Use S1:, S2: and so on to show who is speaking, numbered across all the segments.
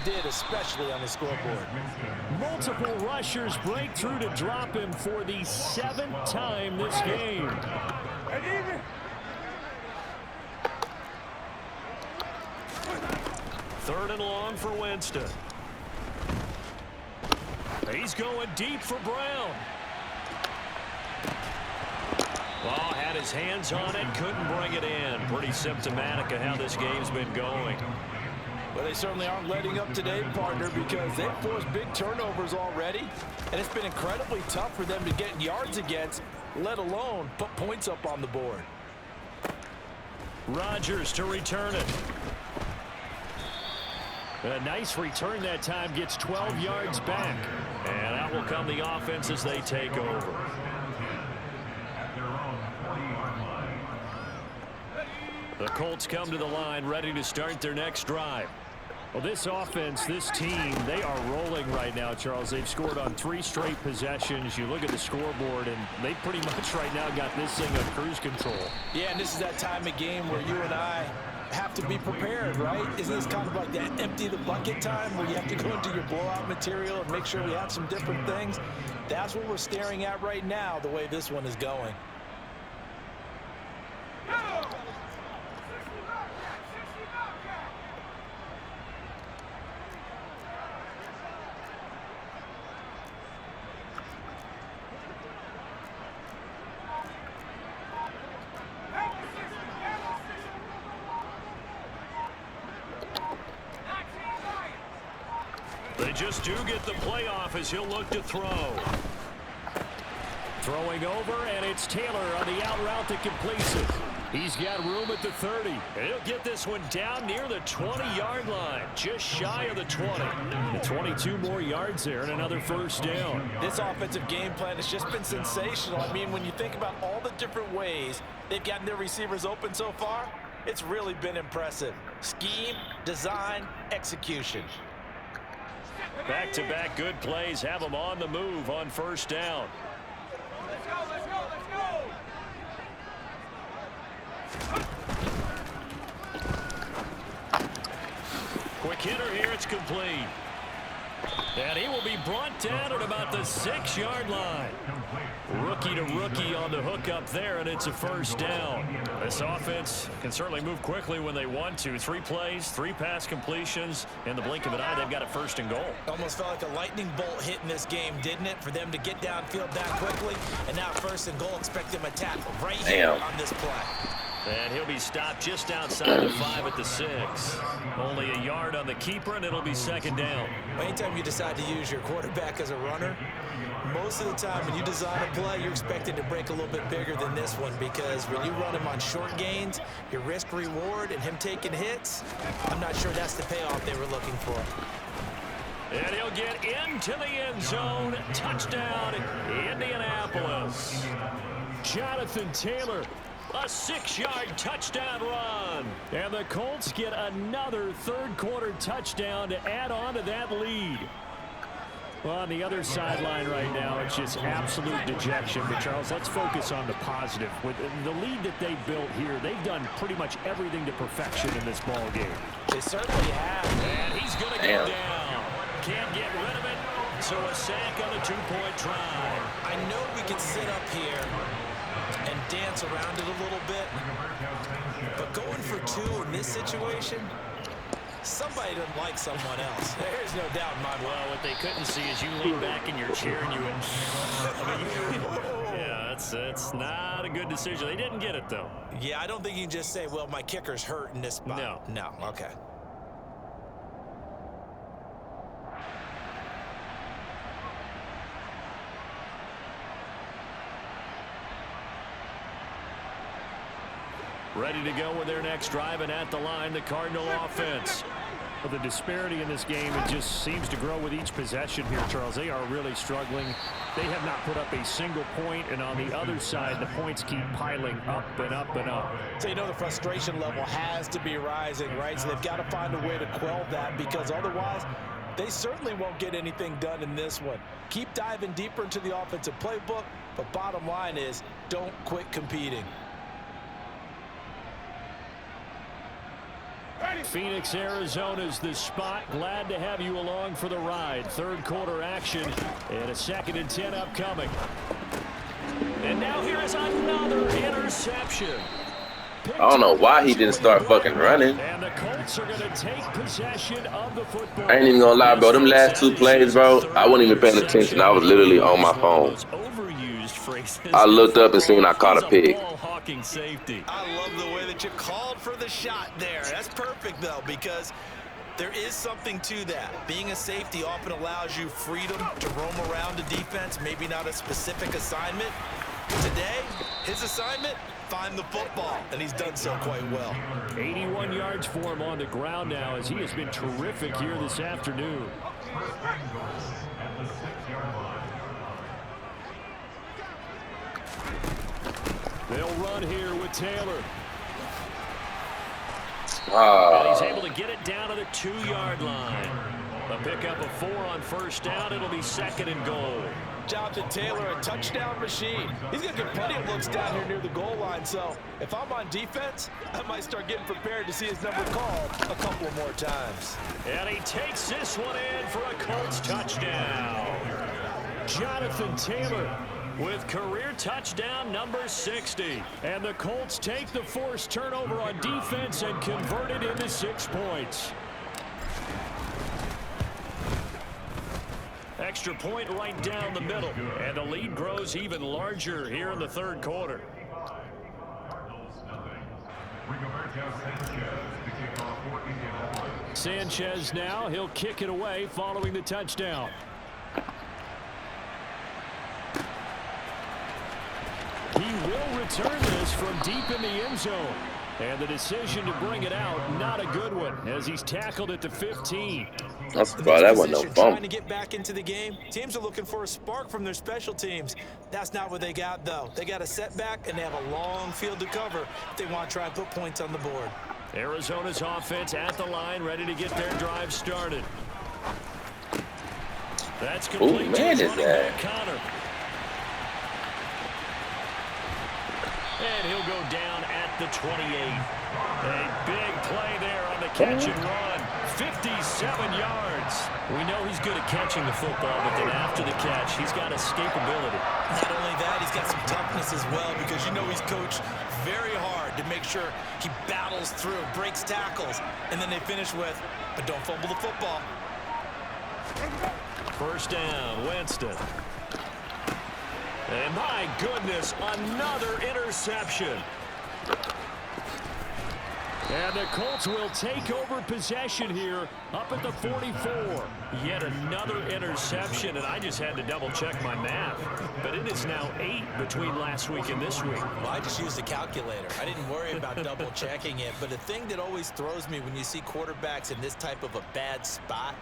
S1: did, especially on the scoreboard.
S2: Multiple rushers break through to drop him for the 7th time this game. Third and long for Winston. He's going deep for Brown. Oh, had his hands on it, couldn't bring it in. Pretty symptomatic of how this game's been going.
S1: Well, they certainly aren't letting up today, partner, because they've forced big turnovers already, and it's been incredibly tough for them to get yards against, let alone put points up on the board.
S2: Rodgers to return it. A nice return that time, gets 12 yards back. And out will come the offense as they take over. The Colts come to the line, ready to start their next drive. Well, this offense, this team, they are rolling right now, Charles. They've scored on 3 straight possessions. You look at the scoreboard, and they pretty much right now got this thing on cruise control.
S1: Yeah, and this is that time of game where you and I have to be prepared, right? Isn't this kind of like that empty the bucket time where you have to go into your blowout material and make sure we have some different things? That's what we're staring at right now, the way this one is going.
S2: They just do get the playoff as he'll look to throw. Throwing over, and it's Taylor on the out route that completes it. He's got room at the 30. And he'll get this one down near the 20-yard line, just shy of the 20. The 22 more yards there and another first down.
S1: This offensive game plan has just been sensational. I mean, when you think about all the different ways they've gotten their receivers open so far, it's really been impressive. Scheme, design, execution.
S2: Back-to-back good plays have them on the move on first down.
S3: Let's go, let's go, let's go!
S2: Quick hitter here, it's complete. And he will be brought down at about the 6-yard line. Rookie to rookie on the hook up there, and it's a first down. This offense can certainly move quickly when they want to. 3 plays, 3 pass completions. In the blink of an eye, they've got a first and goal.
S1: Almost felt like a lightning bolt hit in this game, didn't it? For them to get downfield that quickly. And now first and goal, expect them to tap right here on this play.
S2: And he'll be stopped just outside the 5 at the 6. Only a yard on the keeper, and it'll be second down.
S1: Anytime you decide to use your quarterback as a runner, most of the time when you design a play, you're expected to break a little bit bigger than this one, because when you run him on short gains, your risk reward and him taking hits, I'm not sure that's the payoff they were looking for.
S2: And he'll get into the end zone. Touchdown, Indianapolis. Jonathan Taylor. A 6-yard touchdown run. And the Colts get another third-quarter touchdown to add on to that lead. Well, on the other sideline right now, it's just absolute dejection. But, Charles, let's focus on the positive. With the lead that they built here, they've done pretty much everything to perfection in this ball game.
S1: They certainly have.
S2: And he's going to go down. Can't get rid of it. So a sack on a 2-point try.
S1: I know we can sit up here and dance around it a little bit, but going for 2 in this situation, somebody doesn't like someone else. There's no doubt in my mind.
S2: Well, what they couldn't see is you lean back in your chair and you went, yeah, that's not a good decision. They didn't get it, though.
S1: Yeah, I don't think you can just say, well, my kicker's hurt in this spot. No, okay.
S2: Ready to go with their next drive, and at the line, the Cardinal offense. Well, the disparity in this game, it just seems to grow with each possession here, Charles. They are really struggling. They have not put up a single point, and on the other side, the points keep piling up and up and up.
S1: So you know the frustration level has to be rising, right? So they've got to find a way to quell that, because otherwise they certainly won't get anything done in this one. Keep diving deeper into the offensive playbook, but bottom line is don't quit competing.
S2: Phoenix, Arizona's the spot. Glad to have you along for the ride. Third quarter action and a 2nd and 10 upcoming. And now here is another interception.
S4: I don't know why he didn't start fucking running.
S2: And the Colts are going to take possession of the football.
S4: I ain't even gonna lie, bro. Them last 2 plays, bro, I wasn't even paying attention. I was literally on my phone. I looked up and seen I caught a pick.
S1: I love the way that you called for the shot there. That's perfect, though, because there is something to that. Being a safety often allows you freedom to roam around the defense, maybe not a specific assignment. Today, his assignment, find the football, and he's done so quite well.
S2: 81 yards for him on the ground now as he has been terrific here this afternoon. They'll run here with Taylor. And he's able to get it down to the 2-yard line. A pickup of 4 on first down. It'll be 2nd and goal.
S1: Jonathan Taylor, a touchdown machine. He's going to get plenty of looks down here near the goal line, so if I'm on defense, I might start getting prepared to see his number called a couple of more times.
S2: And he takes this one in for a Colts touchdown. Jonathan Taylor with career touchdown number 60. And the Colts take the forced turnover on defense and convert it into 6 points. Extra point right down the middle. And the lead grows even larger here in the third quarter. Sanchez now. He'll kick it away following the touchdown. He will return this from deep in the end zone. And the decision to bring it out, not a good one, as he's tackled at the 15.
S4: Bro, that wasn't no bump.
S1: Trying to get back into the game. Teams are looking for a spark from their special teams. That's not what they got, though. They got a setback, and they have a long field to cover if they want to try and put points on the board.
S2: Arizona's offense at the line, ready to get their drive started. That's complete.
S4: Oh, man, is that?
S2: Connor. And he'll go down at the 28. A big play there on the catch and run. 57 yards. We know he's good at catching the football, but then after the catch, he's got escapability.
S1: Not only that, he's got some toughness as well, because you know he's coached very hard to make sure he battles through, breaks tackles, and then they finish with, but don't fumble the football.
S2: First down, Winston. And my goodness, another interception. And the Colts will take over possession here up at the 44. Yet another interception, and I just had to double-check my math. But it is now 8 between last week and this week.
S1: Well, I just used a calculator. I didn't worry about double-checking it. But the thing that always throws me when you see quarterbacks in this type of a bad spot,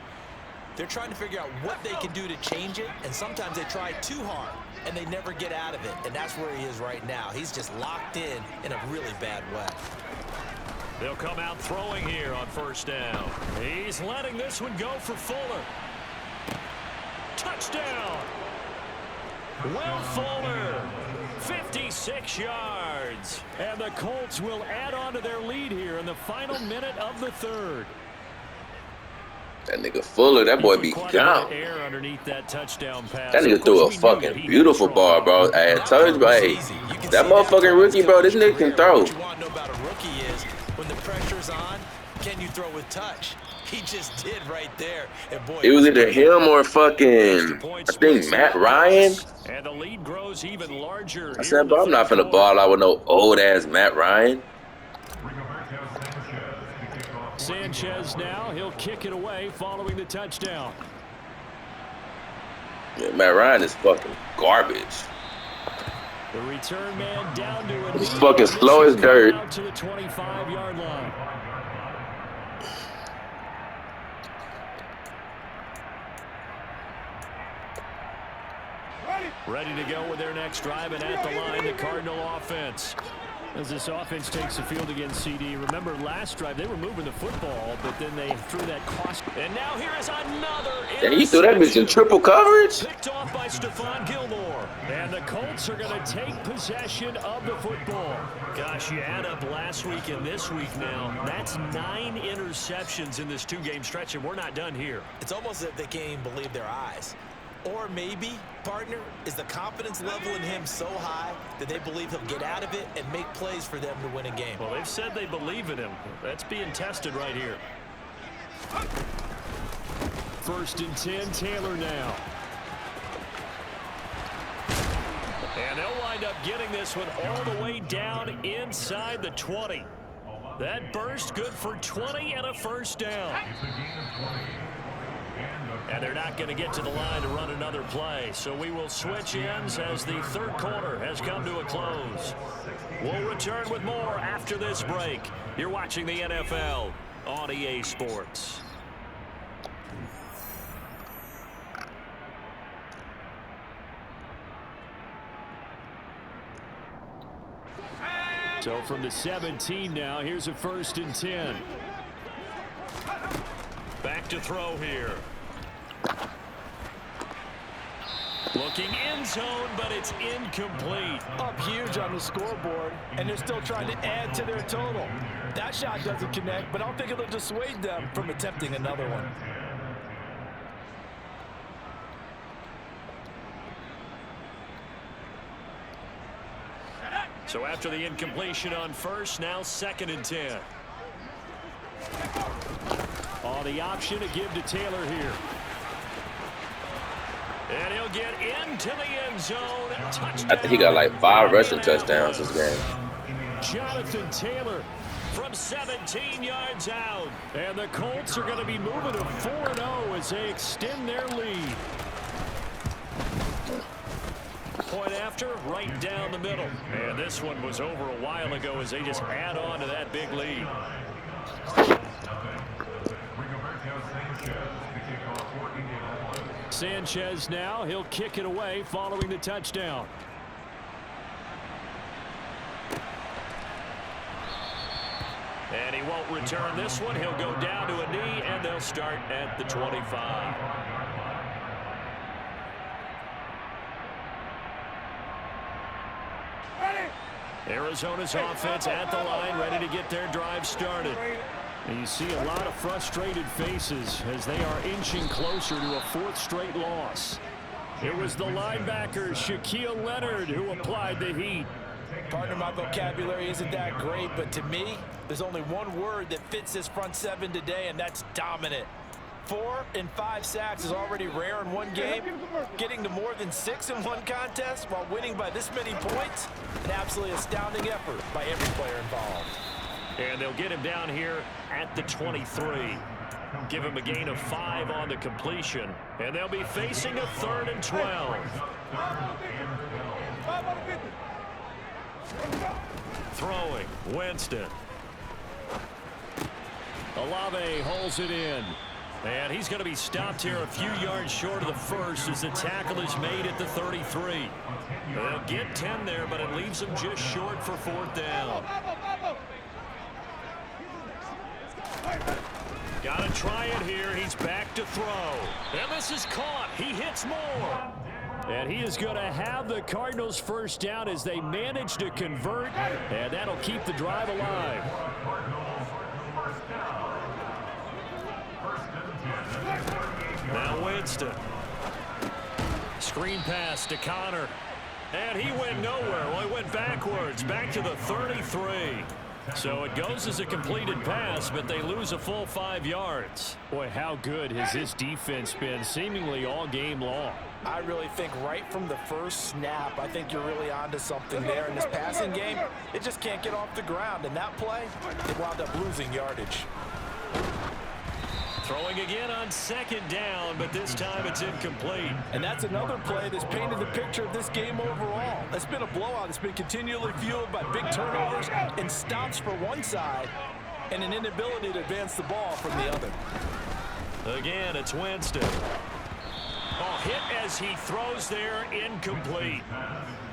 S1: they're trying to figure out what they can do to change it, and sometimes they try too hard, and they never get out of it. And that's where he is right now. He's just locked in a really bad way.
S2: They'll come out throwing here on first down. He's letting this one go for Fuller. Touchdown! Will Fuller, 56 yards. And the Colts will add on to their lead here in the final minute of the third.
S4: That nigga Fuller, that boy be gone.
S2: Air underneath that touchdown pass.
S4: That nigga threw a fucking beautiful ball, bro. I told you, bro, hey, that motherfucking rookie, bro, this nigga can throw.
S1: What you want to know about a rookie is when the pressure's on, can you throw with touch? He just did right there. And boy,
S4: it was either him or fucking, I think, Matt Ryan.
S2: And the lead grows even larger.
S4: I said, bro, I'm not finna ball out with no old-ass Matt Ryan.
S2: Sanchez now. He'll kick it away following the touchdown.
S4: Yeah, Matt Ryan is fucking garbage.
S2: The return man down to it.
S4: He's fucking slow as dirt.
S2: Out to the 25-yard line. Ready to go with their next drive, and at the line, the Cardinal offense. As this offense takes the field against CD. Remember last drive, they were moving the football, but then they threw that cost. And now here is another.
S4: And he threw that bitch in triple coverage?
S2: Picked off by Stephon Gilmore. And And the Colts are going to take possession of the football. Gosh, you add up last week and this week now. That's 9 interceptions in this 2-game stretch, and we're not done here.
S1: It's almost as if they can't even believe their eyes. Or maybe, partner, is the confidence level in him so high that they believe he'll get out of it and make plays for them to win a game.
S2: Well, they've said they believe in him. That's being tested right here. 1st and 10, Taylor now. And they'll wind up getting this one all the way down inside the 20. That burst good for 20 and a first down. And they're not going to get to the line to run another play. So we will switch ends as the 3rd quarter has come to a close. We'll return with more after this break. You're watching the NFL on EA Sports. So from the 17 now, here's a 1st and 10. Back to throw here. Looking end zone, but it's incomplete.
S1: Up huge on the scoreboard, and they're still trying to add to their total. That shot doesn't connect, but I don't think it'll dissuade them from attempting another one.
S2: So after the incompletion on 1st, now 2nd and 10. On the option to give to Taylor here. And he'll get into the end zone. Touchdown.
S4: I think he got like 5 rushing touchdowns this game.
S2: Jonathan Taylor from 17 yards out. And the Colts are going to be moving to 4-0 as they extend their lead. Point after, right down the middle. And this one was over a while ago as they just add on to that big lead. Sanchez now, he'll kick it away following the touchdown. And he won't return this one. He'll go down to a knee, and they'll start at the 25. Arizona's offense at the line, ready to get their drive started. And you see a lot of frustrated faces as they are inching closer to a 4th straight loss. It was the linebacker, Shaquille Leonard, who applied the heat.
S1: Partner, my vocabulary isn't that great, but to me, there's only one word that fits this front 7 today, and that's dominant. 4 and 5 sacks is already rare in one game. Getting to more than 6 in one contest while winning by this many points, an absolutely astounding effort by every player involved.
S2: And they'll get him down here at the 23. Give him a gain of 5 on the completion. And they'll be facing a 3rd and 12. Throwing, Winston. Olave holds it in. And he's going to be stopped here a few yards short of the 1st as the tackle is made at the 33. They'll get 10 there, but it leaves them just short for 4th down. Got to try it here. He's back to throw. And this is caught. He hits more. And he is going to have the Cardinals' 1st down as they manage to convert. And that'll keep the drive alive. Now Winston. Screen pass to Connor. And he went nowhere. Well, he went backwards, back to the 33. So it goes as a completed pass, but they lose a full 5 yards. Boy, how good has this defense been seemingly all game long?
S1: I really think right from the first snap, I think you're really onto something there. In this passing game, it just can't get off the ground. And that play, they wound up losing yardage.
S2: Throwing again on 2nd down, but this time it's incomplete.
S1: And that's another play that's painted the picture of this game overall. It's been a blowout. It's been continually fueled by big turnovers and stops for one side and an inability to advance the ball from the other.
S2: Again, it's Winston. Oh, hit as he throws there, incomplete.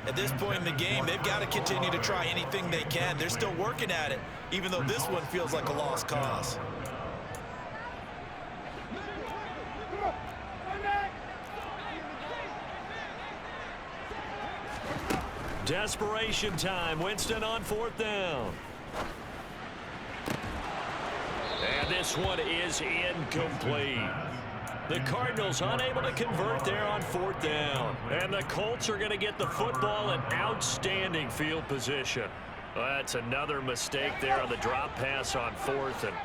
S1: At this point in the game, they've got to continue to try anything they can. They're still working at it, even though this one feels like a lost cause.
S2: Desperation time. Winston on 4th down. And this one is incomplete. The Cardinals unable to convert there on 4th down. And the Colts are going to get the football in outstanding field position. That's another mistake there on the drop pass on 4th. And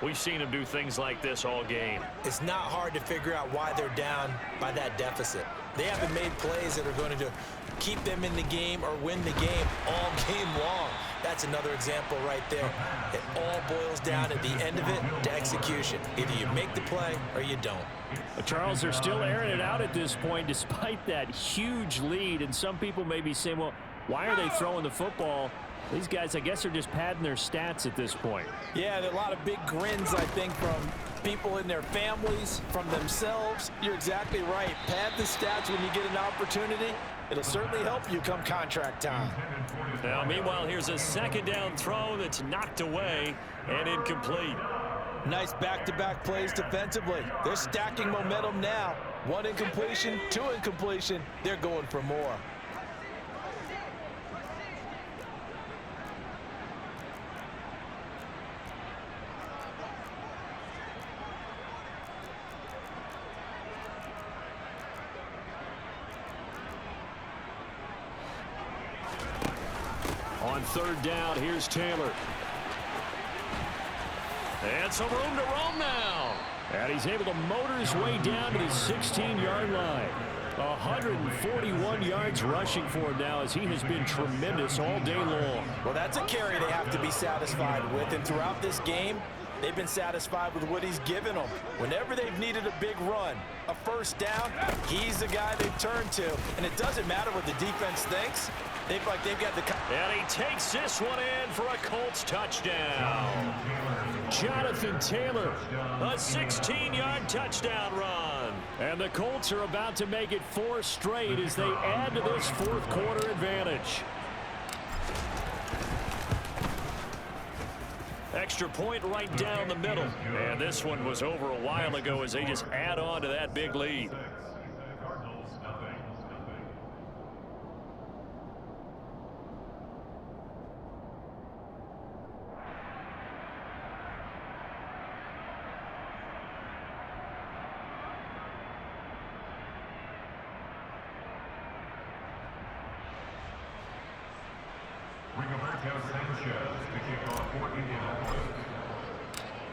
S2: we've seen them do things like this all game.
S1: It's not hard to figure out why they're down by that deficit. They haven't made plays that are going to keep them in the game or win the game all game long. That's another example right there. It all boils down at the end of it to execution. Either you make the play or you don't.
S5: Charles, they're still airing it out at this point despite that huge lead. And some people may be saying, well, why are they throwing the football? These guys, I guess, are just padding their stats at this point.
S1: Yeah, there are a lot of big grins, I think, from people in their families, from themselves. You're exactly right. Pad the stats when you get an opportunity. It'll certainly help you come contract time.
S2: Now, meanwhile, here's a 2nd down throw that's knocked away and incomplete.
S1: Nice back-to-back plays defensively. They're stacking momentum now. 1 incompletion, 2 incompletion. They're going for more.
S2: On 3rd down, here's Taylor. And some room to roam now. And he's able to motor his way down to the 16-yard line. 141 yards rushing for him now as he has been tremendous all day long.
S1: Well, that's a carry they have to be satisfied with. And throughout this game, they've been satisfied with what he's given them. Whenever they've needed a big run, a 1st down, he's the guy they've turned to. And it doesn't matter what the defense thinks. They've got the...
S2: And he takes this one in for a Colts touchdown. Jonathan Taylor, a 16-yard touchdown run. And the Colts are about to make it 4 straight as they add to this 4th quarter advantage. Extra point right down the middle. And this one was over a while ago as they just add on to that big lead.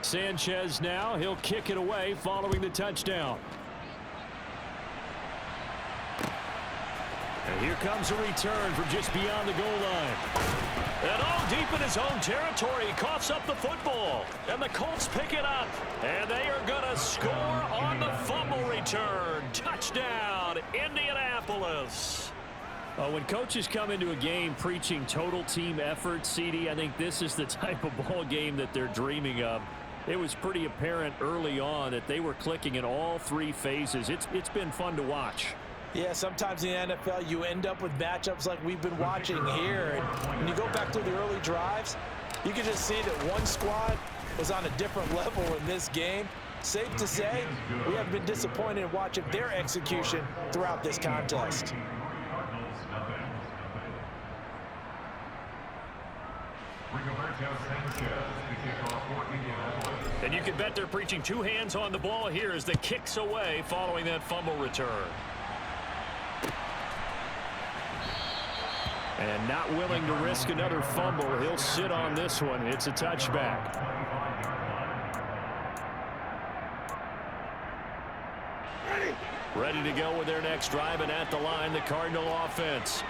S2: Sanchez now, he'll kick it away following the touchdown. And here comes a return from just beyond the goal line. And all deep in his own territory, he coughs up the football. And the Colts pick it up. And they are going to score on the fumble return. Touchdown, Indianapolis.
S5: When coaches come into a game preaching total team effort, CD, I think this is the type of ball game that they're dreaming of. It was pretty apparent early on that they were clicking in all 3 phases. It's been fun to watch.
S1: Yeah, sometimes in the NFL you end up with matchups like we've been watching here. And when you go back to the early drives, you can just see that one squad was on a different level in this game. Safe to say, we haven't been disappointed in watching their execution throughout this contest.
S2: And you can bet they're preaching 2 hands on the ball here as the kick's away following that fumble return.
S5: And not willing to risk another fumble. He'll sit on this one. It's a touchback. Ready to go with their next drive, and at the line, the Cardinal offense.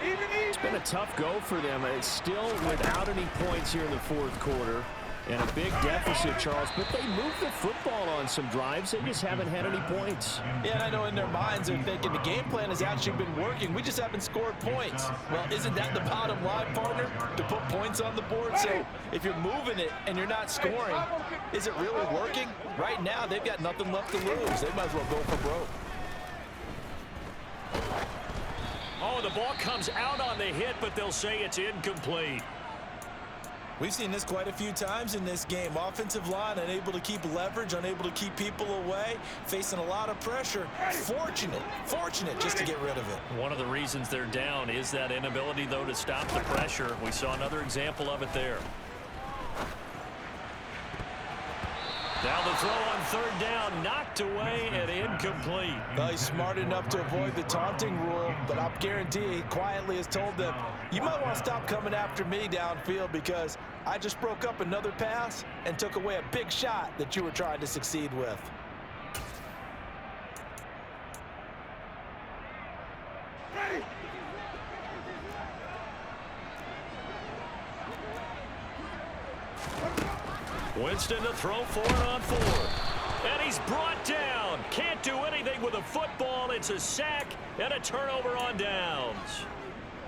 S5: It's been a tough go for them. It's still without any points here in the 4th quarter. And a big deficit, Charles, but they moved the football on some drives. They just haven't had any points.
S1: Yeah, and I know in their minds they're thinking the game plan has actually been working. We just haven't scored points. Well, isn't that the bottom line, partner? To put points on the board? So if you're moving it and you're not scoring, is it really working? Right now, they've got nothing left to lose. They might as well go for broke.
S2: Oh, the ball comes out on the hit, but they'll say it's incomplete.
S1: We've seen this quite a few times in this game. Offensive line unable to keep leverage, unable to keep people away, facing a lot of pressure. Fortunate just to get rid of it.
S2: One of the reasons they're down is that inability, though, to stop the pressure. We saw another example of it there. Now the throw on third down, knocked away and incomplete.
S1: Well, he's smart enough to avoid the taunting rule, but I'll guarantee he quietly has told them, you might want to stop coming after me downfield because I just broke up another pass and took away a big shot that you were trying to succeed with.
S2: Winston to throw for it on fourth. And he's brought down. Can't do anything with a football. It's a sack and a turnover on downs.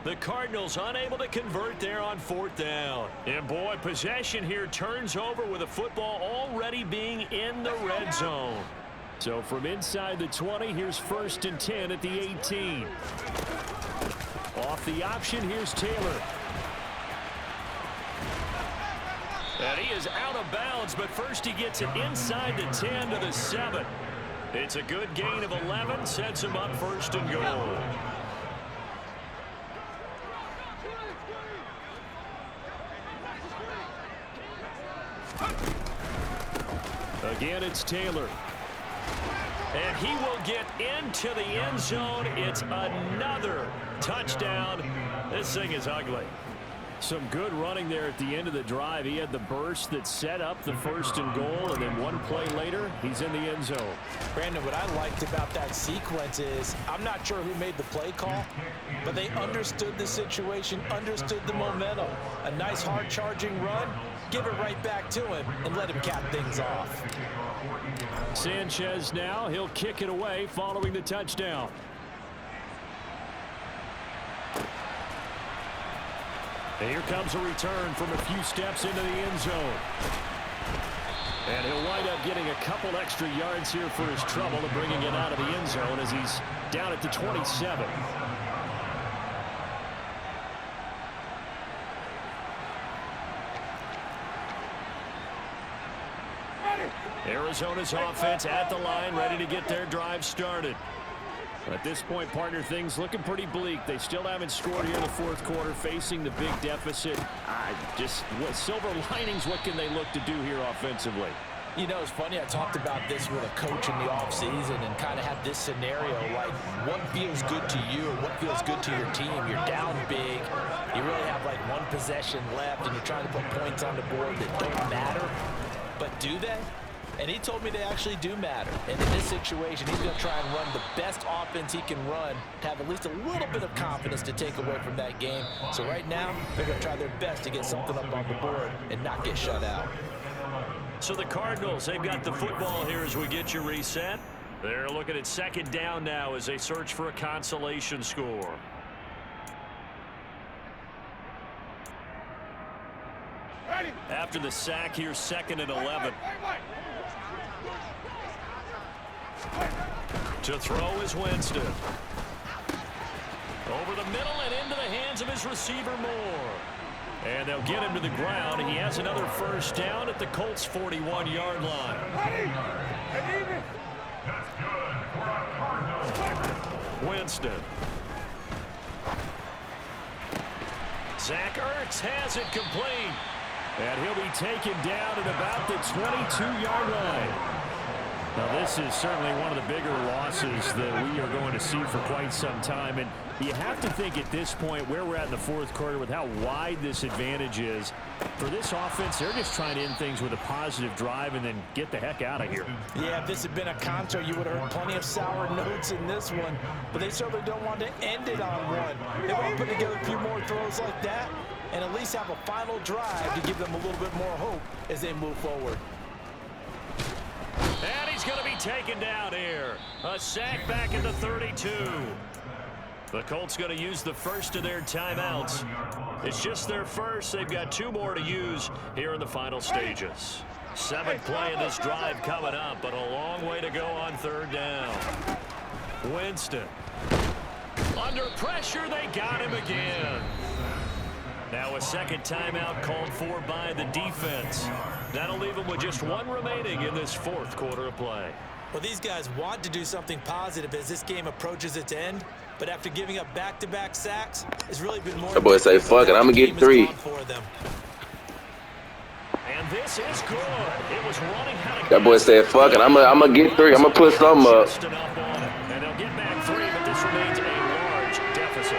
S2: The Cardinals unable to convert there on fourth down. And boy, possession here turns over with a football already being in the red zone. So from inside the 20, here's 1st and 10 at the 18. Off the option, here's Taylor. And he is out of bounds, but first he gets it inside the 10 to the 7. It's a good gain of 11, sets him up 1st and goal. Again, it's Taylor. And he will get into the end zone. It's another touchdown. This thing is ugly. Some good running there at the end of the drive. He had the burst that set up the 1st and goal, and then one play later, he's in the end zone.
S1: Brandon, what I liked about that sequence is I'm not sure who made the play call, but they understood the situation, understood the momentum. A nice hard charging run, give it right back to him and let him cap things off.
S2: Sanchez now, he'll kick it away following the touchdown. And here comes a return from a few steps into the end zone. And he'll wind up getting a couple extra yards here for his trouble and bringing it out of the end zone as he's down at the 27. Arizona's offense at the line, ready to get their drive started. At this point, partner, things looking pretty bleak. They still haven't scored here in the 4th quarter, facing the big deficit. Just what silver linings, what can they look to do here offensively?
S1: You know, it's funny, I talked about this with a coach in the offseason and kind of had this scenario, like what feels good to you or what feels good to your team. You're down big, you really have like one possession left, and you're trying to put points on the board that don't matter. But do they? And he told me they actually do matter. And in this situation, he's going to try and run the best offense he can run to have at least a little bit of confidence to take away from that game. So right now, they're going to try their best to get something up on the board and not get shut out.
S2: So the Cardinals, they've got the football here as we get you reset. They're looking at 2nd down now as they search for a consolation score. After the sack, here's 2nd and 11. To throw is Winston. Over the middle and into the hands of his receiver Moore. And they'll get him to the ground. He has another 1st down at the Colts' 41-yard line. Winston. Zach Ertz has it complete. And he'll be taken down at about the 22-yard line. Now, this is certainly one of the bigger losses that we are going to see for quite some time. And you have to think at this point where we're at in the 4th quarter with how wide this advantage is. For this offense, they're just trying to end things with a positive drive and then get the heck out of here.
S1: Yeah, if this had been a concert, you would have heard plenty of sour notes in this one. But they certainly don't want to end it on one. They want to put together a few more throws like that and at least have a final drive to give them a little bit more hope as they move forward.
S2: And he's going to be taken down here. A sack back at the 32. The Colts going to use the first of their timeouts. It's just their first. They've got 2 more to use here in the final stages. 7th play of this drive coming up, but a long way to go on 3rd down. Winston. Under pressure, they got him again. Now a second timeout called for by the defense. That'll leave them with just one remaining in this fourth quarter of play.
S1: Well, these guys want to do something positive as this game approaches its end, but after giving up back-to-back sacks, it's really been more.
S4: That boy say, fuck it, I'm going to get 3.
S2: And this is good. It was running out of
S4: That boy said, fuck it, I'm going to get 3. I'm going to put something up.
S2: And they'll get back 3, but this remains a large deficit.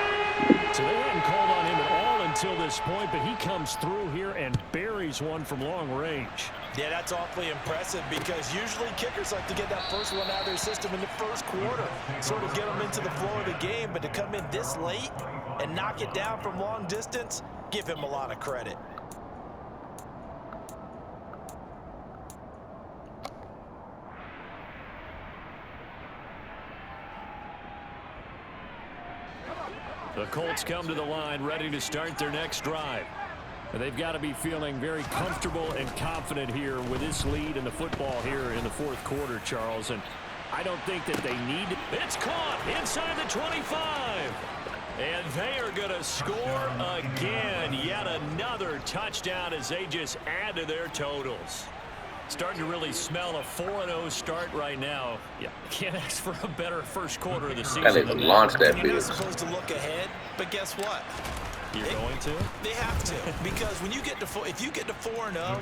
S2: So they hadn't called on him at all until this point, but he comes through here and buries one from long range.
S1: Yeah, that's awfully impressive because usually kickers like to get that first one out of their system in the first quarter, sort of get them into the flow of the game, but to come in this late and knock it down from long distance, give him a lot of credit.
S2: The Colts come to the line ready to start their next drive. And they've got to be feeling very comfortable and confident here with this lead in the football here in the fourth quarter, Charles. And I don't think that they need it. It's caught inside the 25. And they are going to score again. Yet another touchdown as they just add to their totals. Starting to really smell a 4-0 start right now. Yeah, can't ask for a better first quarter of the season.
S4: I need to launch that
S1: You're not
S4: bitch.
S1: supposed to look ahead, but guess what?
S2: You're going to?
S1: They have to, because when you get to if you get to 4-0,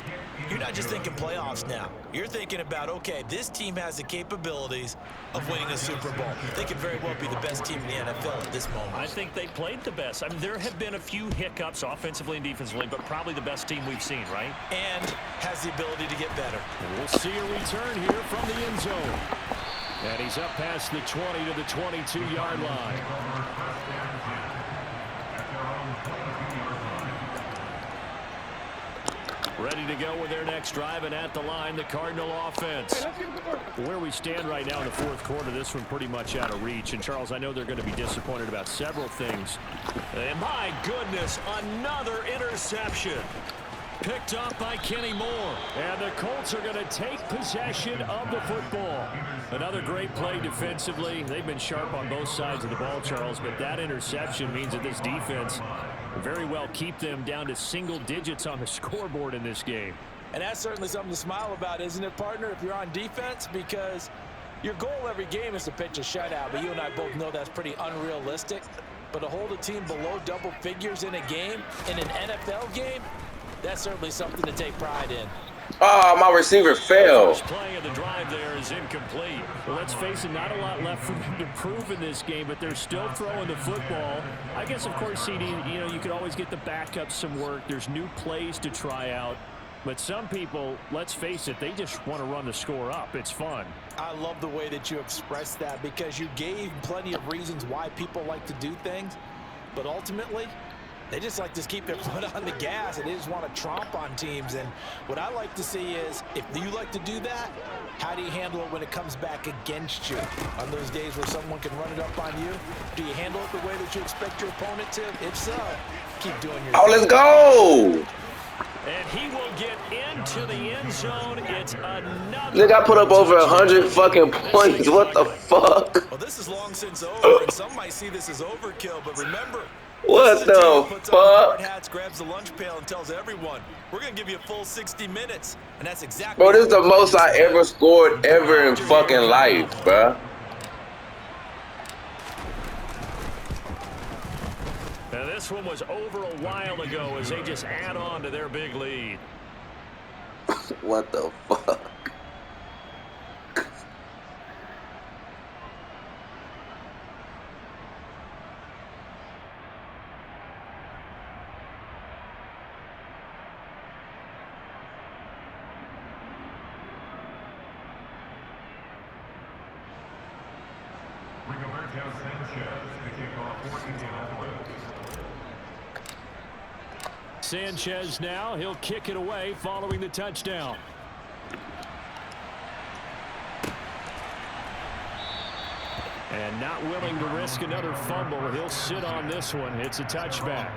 S1: you're not just thinking playoffs now. You're thinking about, okay, this team has the capabilities of winning a Super Bowl. They could very well be the best team in the NFL at this moment.
S2: I think they played the best. I mean, there have been a few hiccups offensively and defensively, but probably the best team we've seen, right?
S1: And has the ability to get better.
S2: And we'll see a return here from the end zone. And he's up past the 20 to the 22-yard line. Ready to go with their next drive, and at the line, the Cardinal offense. Where we stand right now in the fourth quarter, this one pretty much out of reach. And, Charles, I know they're going to be disappointed about several things. And, my goodness, another interception. Picked up by Kenny Moore. And the Colts are going to take possession of the football. Another great play defensively. They've been sharp on both sides of the ball, Charles, but that interception means that this defense very well keep them down to single digits on the scoreboard in this game.
S1: And that's certainly something to smile about, isn't it, partner, if you're on defense? Because your goal every game is to pitch a shutout, but you and I both know that's pretty unrealistic. But to hold a team below double figures in a game, in an NFL game, that's certainly something to take pride in.
S4: Oh, my receiver fell.
S2: First play of the drive there is incomplete. Well, let's face it, not a lot left for them to prove in this game, but they're still throwing the football. I guess, of course, CD, you know, you could always get the backup some work. There's new plays to try out. But some people, let's face it, they just want to run the score up. It's fun.
S1: I love the way that you expressed that because you gave plenty of reasons why people like to do things. But ultimately, they just like to keep their foot on the gas, and they just want to tromp on teams. And what I like to see is, if you like to do that, how do you handle it when it comes back against you? On those days where someone can run it up on you, do you handle it the way that you expect your opponent to? If so, keep doing your
S4: Oh, let's go.
S2: And he will get into the end zone. It's another.
S4: Nigga, I put up over 100 fucking points. What the fuck?
S1: Well, this is long since over, and some might see this as overkill, but remember,
S4: What the
S1: puts on the hard
S4: fuck?
S1: hats, grabs the lunch pail, and tells everyone, we're going to give you a full 60 minutes. And that's exactly.
S4: Bro, this is the most I ever scored ever in fucking life, bruh.
S2: Now, this one was over a while ago as they just add on to their big lead.
S4: What the fuck?
S2: Sanchez now, he'll kick it away following the touchdown. And not willing to risk another fumble, he'll sit on this one. It's a touchback.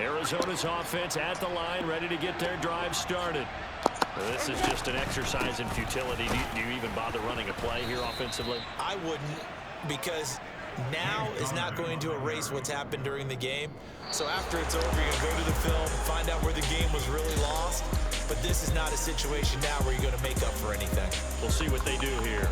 S5: Arizona's offense at the line, ready to get their drive started. Well, this is just an exercise in futility. Do you even bother running a play here offensively?
S1: I wouldn't, because now is not going to erase what's happened during the game. So after it's over, you're going to go to the film, find out where the game was really lost. But this is not a situation now where you're going to make up for anything.
S5: We'll see what they do here.